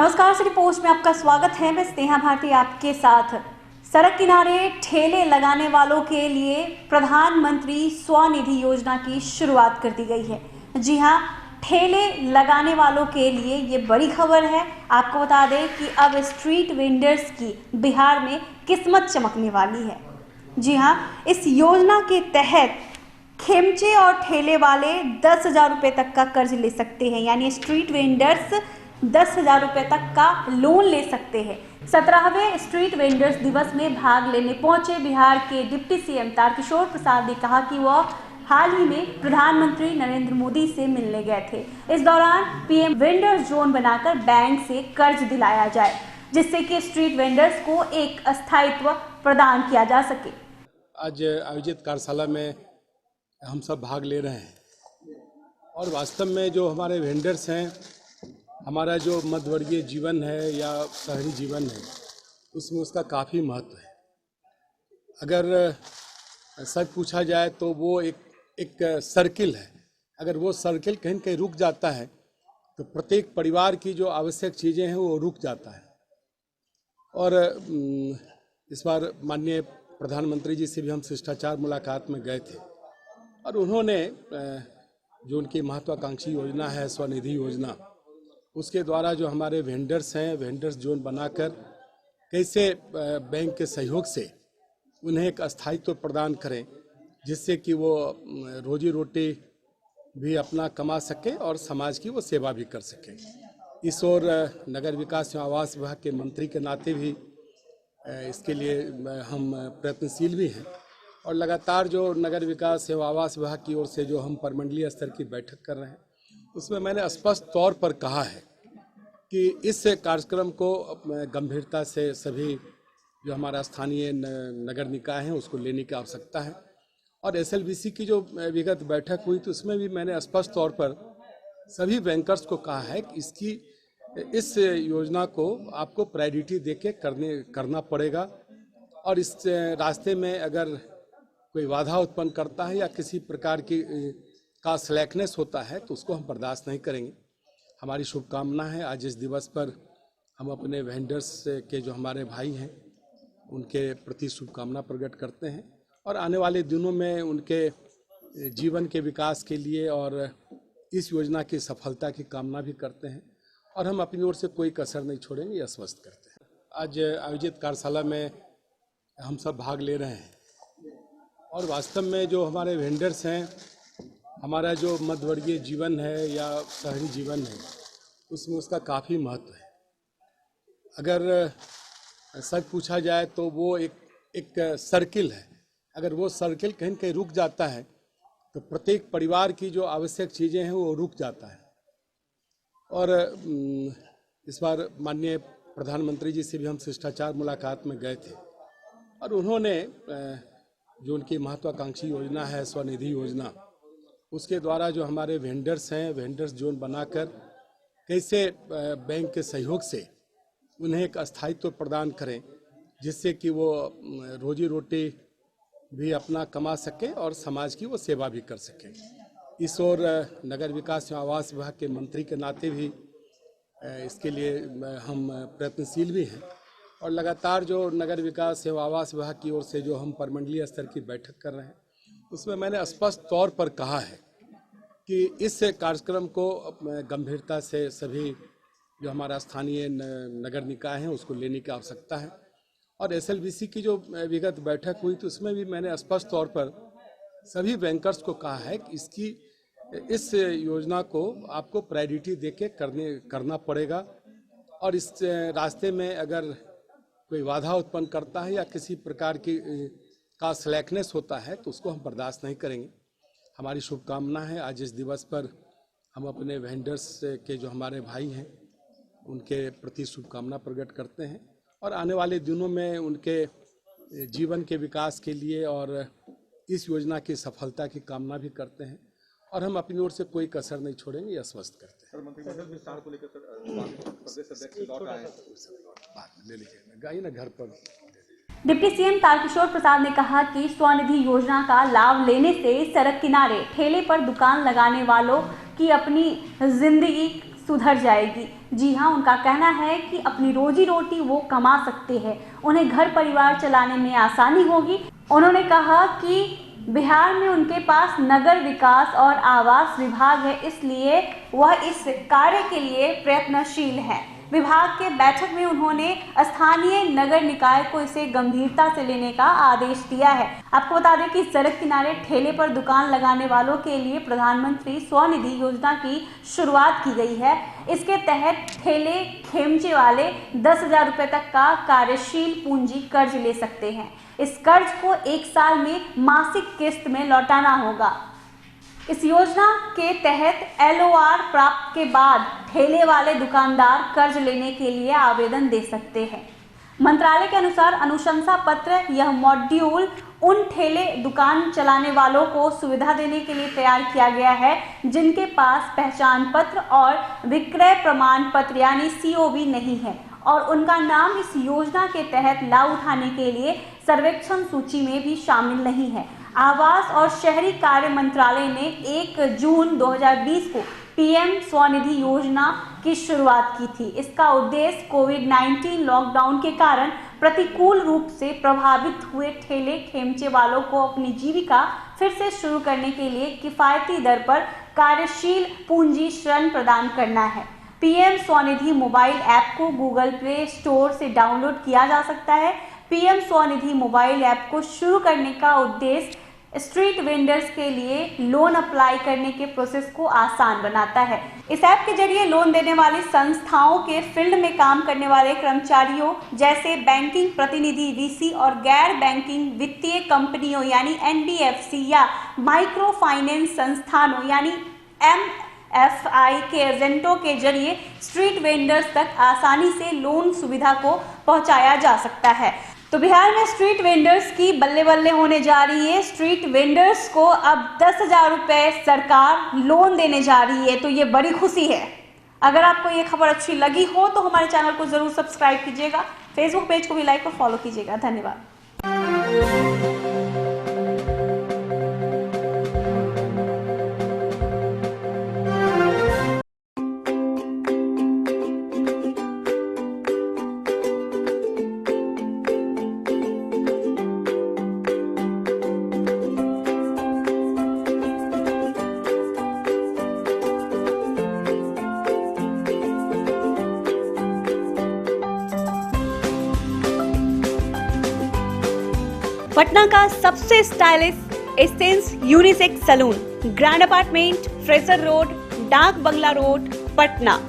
नमस्कार, city post में आपका स्वागत है। मैं स्नेहा भारती आपके साथ। सड़क किनारे ठेले लगाने वालों के लिए प्रधानमंत्री स्वनिधि योजना की शुरुआत कर दी गई है। जी हां, ठेले लगाने वालों के लिए ये बड़ी खबर है। आपको बता दें कि अब स्ट्रीट वेंडर्स की बिहार में किस्मत चमकने वाली है। जी हां, इस योजना के तहत खेमचे और ठेले वाले 10,000 रुपये तक का कर्ज ले सकते हैं, यानी स्ट्रीट वेंडर्स 10,000 रुपये तक का लोन ले सकते हैं। 17वें स्ट्रीट वेंडर्स दिवस में भाग लेने पहुंचे बिहार के डिप्टी सीएम तारकिशोर प्रसाद ने कहा कि वह हाल ही में प्रधानमंत्री नरेंद्र मोदी से मिलने गए थे। इस दौरान पीएम वेंडर्स जोन बनाकर बैंक से कर्ज दिलाया जाए, जिससे कि स्ट्रीट वेंडर्स को एक स्थायित्व प्रदान किया जा सके। आज आयोजित कार्यशाला में हम सब भाग ले रहे हैं और वास्तव में जो हमारे वेंडर्स हैं, हमारा जो मध्यवर्गीय जीवन है या शहरी जीवन है, उसमें उसका काफ़ी महत्व है। अगर सच पूछा जाए तो वो एक सर्किल है। अगर वो सर्किल कहीं न कहीं रुक जाता है तो प्रत्येक परिवार की जो आवश्यक चीज़ें हैं वो रुक जाता है। और इस बार माननीय प्रधानमंत्री जी से भी हम शिष्टाचार मुलाकात में गए थे और उन्होंने जो उनकी महत्वाकांक्षी योजना है स्वनिधि योजना, उसके द्वारा जो हमारे वेंडर्स हैं, वेंडर्स जोन बनाकर कैसे बैंक के सहयोग से उन्हें एक स्थायित्व प्रदान करें, जिससे कि वो रोजी रोटी भी अपना कमा सकें और समाज की वो सेवा भी कर सकें। इस ओर नगर विकास एवं आवास विभाग के मंत्री के नाते भी इसके लिए हम प्रयत्नशील भी हैं और लगातार जो नगर विकास एवं आवास विभाग की ओर से जो हम परमंडलीय स्तर की बैठक कर रहे हैं, उसमें मैंने स्पष्ट तौर पर कहा है कि इस कार्यक्रम को गंभीरता से सभी जो हमारा स्थानीय नगर निकाय हैं उसको लेने की आवश्यकता है। और एसएलबीसी की जो विगत बैठक हुई तो उसमें भी मैंने स्पष्ट तौर पर सभी बैंकर्स को कहा है कि इस योजना को आपको प्रायोरिटी देके करना पड़ेगा और इस रास्ते में अगर कोई बाधा उत्पन्न करता है या किसी प्रकार की का स्लैकनेस होता है तो उसको हम बर्दाश्त नहीं करेंगे। हमारी शुभकामना है आज इस दिवस पर हम अपने वेंडर्स के जो हमारे भाई हैं उनके प्रति शुभकामना प्रकट करते हैं और आने वाले दिनों में उनके जीवन के विकास के लिए और इस योजना की सफलता की कामना भी करते हैं और हम अपनी ओर से कोई कसर नहीं छोड़ेंगे, यह आश्वस्त करते हैं। आज आयोजित कार्यशाला में हम सब भाग ले रहे हैं और वास्तव में जो हमारे वेंडर्स हैं, हमारा जो मध्यवर्गीय जीवन है या शहरी जीवन है, उसमें उसका काफ़ी महत्व है। अगर सच पूछा जाए तो वो एक सर्किल है। अगर वो सर्किल कहीं न कहीं रुक जाता है तो प्रत्येक परिवार की जो आवश्यक चीज़ें हैं वो रुक जाता है। और इस बार माननीय प्रधानमंत्री जी से भी हम शिष्टाचार मुलाकात में गए थे और उन्होंने जो उनकी महत्वाकांक्षी योजना है स्वनिधि योजना, उसके द्वारा जो हमारे वेंडर्स हैं, वेंडर्स जोन बनाकर कैसे बैंक के सहयोग से उन्हें एक स्थायित्व प्रदान करें, जिससे कि वो रोजी रोटी भी अपना कमा सकें और समाज की वो सेवा भी कर सकें। इस ओर नगर विकास एवं आवास विभाग के मंत्री के नाते भी इसके लिए हम प्रयत्नशील भी हैं और लगातार जो नगर विकास एवं आवास विभाग की ओर से जो हम परमंडलीय स्तर की बैठक कर रहे हैं, उसमें मैंने स्पष्ट तौर पर कहा है कि इस कार्यक्रम को गंभीरता से सभी जो हमारा स्थानीय नगर निकाय हैं उसको लेने की आवश्यकता है। और एसएलबीसी की जो विगत बैठक हुई तो उसमें भी मैंने स्पष्ट तौर पर सभी बैंकर्स को कहा है कि इस योजना को आपको प्रायोरिटी देके करना पड़ेगा और इस रास्ते में अगर कोई बाधा उत्पन्न करता है या किसी प्रकार की का स्लैकनेस होता है तो उसको हम बर्दाश्त नहीं करेंगे। हमारी शुभकामना है आज इस दिवस पर हम अपने वेंडर्स के जो हमारे भाई हैं उनके प्रति शुभकामना प्रकट करते हैं और आने वाले दिनों में उनके जीवन के विकास के लिए और इस योजना की सफलता की कामना भी करते हैं और हम अपनी ओर से कोई कसर नहीं छोड़ेंगे, यह आश्वस्त करते हैं। ले लीजिए ना घर पर। डिप्टी सीएम तारकिशोर प्रसाद ने कहा कि स्वनिधि योजना का लाभ लेने से सड़क किनारे ठेले पर दुकान लगाने वालों की अपनी जिंदगी सुधर जाएगी। जी हाँ, उनका कहना है कि अपनी रोजी रोटी वो कमा सकते हैं, उन्हें घर परिवार चलाने में आसानी होगी। उन्होंने कहा कि बिहार में उनके पास नगर विकास और आवास विभाग है, इसलिए वह इस कार्य के लिए प्रयत्नशील है। विभाग के बैठक में उन्होंने स्थानीय नगर निकाय को इसे गंभीरता से लेने का आदेश दिया है। आपको बता दें कि सड़क किनारे ठेले पर दुकान लगाने वालों के लिए प्रधानमंत्री स्वनिधि योजना की शुरुआत की गई है। इसके तहत ठेले खेमचे वाले 10,000 रुपये तक का कार्यशील पूंजी कर्ज ले सकते हैं। इस कर्ज को 1 साल में मासिक किस्त में लौटाना होगा। इस योजना के तहत LOR प्राप्त के बाद ठेले वाले दुकानदार कर्ज लेने के लिए आवेदन दे सकते हैं। मंत्रालय के अनुसार अनुशंसा पत्र यह मॉड्यूल उन ठेले दुकान चलाने वालों को सुविधा देने के लिए तैयार किया गया है जिनके पास पहचान पत्र और विक्रय प्रमाण पत्र यानी COV नहीं है और उनका नाम इस योजना के तहत लाभ उठाने के लिए सर्वेक्षण सूची में भी शामिल नहीं है। आवास और शहरी कार्य मंत्रालय ने 1 जून 2020 को PM स्वनिधि योजना की शुरुआत की थी। इसका उद्देश्य कोविड-19 लॉकडाउन के कारण प्रतिकूल रूप से प्रभावित हुए ठेले खेमचे वालों को अपनी जीविका फिर से शुरू करने के लिए किफायती दर पर कार्यशील पूंजी ऋण प्रदान करना है। PM स्वनिधि मोबाइल ऐप को गूगल प्ले स्टोर से डाउनलोड किया जा सकता है। PM स्वनिधि मोबाइल ऐप को शुरू करने का उद्देश्य स्ट्रीट वेंडर्स के लिए लोन अप्लाई करने के प्रोसेस को आसान बनाता है। इस ऐप के जरिए लोन देने वाली संस्थाओं के फील्ड में काम करने वाले कर्मचारियों जैसे बैंकिंग प्रतिनिधि VC और गैर बैंकिंग वित्तीय कंपनियों यानी NBFC या माइक्रो फाइनेंस संस्थानों यानी MFI के एजेंटों के जरिए स्ट्रीट वेंडर्स तक आसानी से लोन सुविधा को पहुंचाया जा सकता है। तो बिहार में स्ट्रीट वेंडर्स की बल्ले बल्ले होने जा रही है। स्ट्रीट वेंडर्स को अब 10,000 रुपये सरकार लोन देने जा रही है, तो ये बड़ी खुशी है। अगर आपको ये खबर अच्छी लगी हो तो हमारे चैनल को जरूर सब्सक्राइब कीजिएगा, फेसबुक पेज को भी लाइक और फॉलो कीजिएगा। धन्यवाद। पटना का सबसे stylish essence unisex salon, grand apartment, Fraser road, Dak Bungalow road, Patna.